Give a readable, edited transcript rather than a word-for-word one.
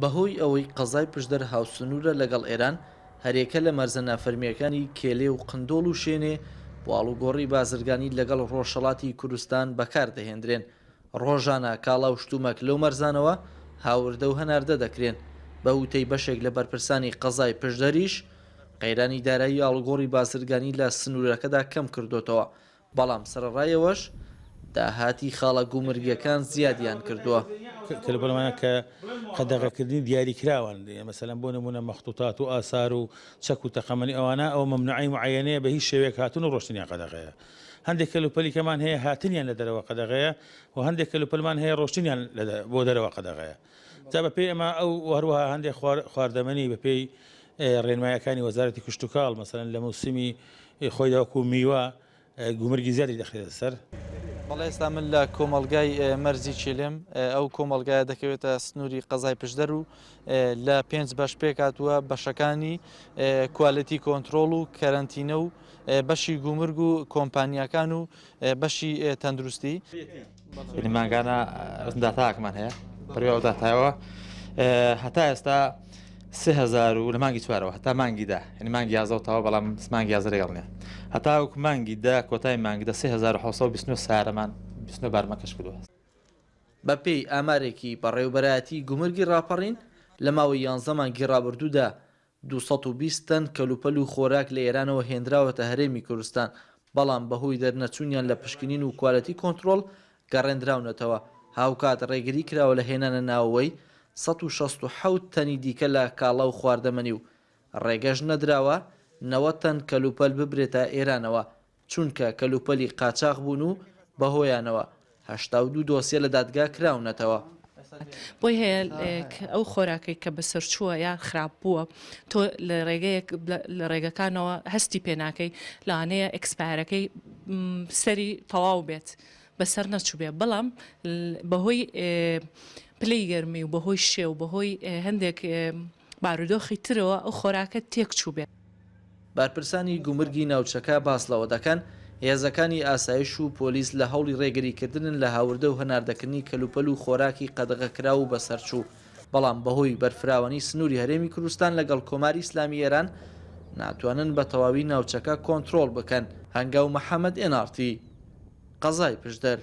بەهۆی ئەوەی قەزای پشدەر هاوسنوورە لەگەڵ ئێران هەرێکە لە مەرزە نافەرمیەکانی کێلێ و قندۆڵ و شوێنێ بۆ ئاڵوگۆڕی بازرگانی لەگەڵ ڕۆژهەڵاتی کوردستان بەکاردەهێنرێن. ڕۆژانە کاڵا و شتومەک لەو مەرزانەوە هاوردە و هەناردە دەکرێن. بە وتەی بەشێک لە بەرپرسانی قەزای پشدەریش قەیرانی دارایی ئاڵوگۆڕی بازرگانی لە سنوورەکەدا کەم کردوتەوە، بەڵام سەرڕایەوەش داهاتی خاڵە گومرگیەکان زیادیان کردووە. کەلوپەلمانە کە قەدەغەکردنی دیاری کراوان، مەسەلەن بۆ نمونە مەخطوطات و ئاسار و چەک و تەقەمەنی ئەوانە ئەو مەمنوعی معەنەیە بە هیچ شێوەیەک هاتوون و ڕۆشتنیان قەدەغەیە. هەندێک کەلوپەلیکەمان هەیە هاتنیان لە دەرەوە قەدەغەیە و هەندێک کەلوپەلمان هەیە ڕۆشتنیان بۆ دەرەوە قەدەغەیە. جا بە پێی ئەمە ئەو هەروەها هەندێک خواردەمەنی بە پێی ڕێنمایەکانی وەزارەتی کشت و کاڵ مەسەلەن لە موسمی خۆی داوەکو میوە گومرگی زیادی دەخرێتە سەر. بەڵێ ئێستا من لە کۆمەلگای مەرزی چێلێم، ئەو کۆمەلگایە دەکەوێتە سنووری قەزای پشدەر و لە 5 بەش پێک هاتووە بەشەکانی کوالیتی کۆنتترۆل و کەرەنتینە و بەشی گومرگ و کۆمپانیەکان و بەشی تەندروستی. مانگانە داتاکمان هەیە بەڕێوە داتایەوە هەتا ئێستا 3000 و لە مانگی چوارەوە هەتا مانگیدا، یعنی مانگی یازەوتەوە بەڵام مانگی یازە لەگەڵ نیە، هەتا وەکو مانگیدا کۆتای مانگیدا 3729 سارەمان 29 بارمەکەش کردووە. بە پێی ئامارێکی بەڕێوبەرایەتی گومرگی ڕاپەڕین لە ماوەی 11 مانگی ڕابردوودا 220 تەن کەلوپەل و خۆراک لە ئێرانەوە هێنراوەتە هەرێمی کوردستان، بەڵام بەهۆی دەرنەچوونیان لە پشکنین و کوالیتی کۆنتترۆل گەڕێنراونەتەوە. هاوکات ڕێگری کراوە لە هێنانە ناوەوەی 167 تەنی دیکە لە کاڵا و خواردەمەنی و ڕێگەش نەدراوە 90 تەن کەلوپەل ببرێتە ئێرانەوە، چونکە کەلوپەلی قاچاق بوون و بەهۆیانەوە 82 دۆسیە لە دادگا کراونەتەوە. بۆی هەیە ئەو خۆراکەی کە بەسەر چووە یان خراپ بووە تۆ لە ڕێگەکانەوە هەستی پێناکەی لەوانەیە ئەکسپایرەکەی سەری تەواو بێت بەسەر نەچوو بێ، بەڵام بەهۆی پلەی گەرمی و بەهۆی شێ و بەهۆی هەندێک بارودۆخی ترەوە ئەو خۆراکە تێک چوو بێت. بارپرسانی گومرگی ناوچەکە باس لەوە دەکەن هێزەکانی ئاسایش و پۆلیس لە هەوڵی ڕێگریکردن لە هاوردە و هەناردەکردنی کەلوپەل و خۆراکی قەدەغەکرا و بەسەرچوو، بەڵام بەهۆی بەرفراوانی سنووری هەرێمی کوردستان لەگەڵ کۆماری ئیسلامی ئێران ناتوانن بە تەواوی ناوچەکە کۆنتترۆل بکەن. هەنگاو محەممەد NRT قەزای پشدەر.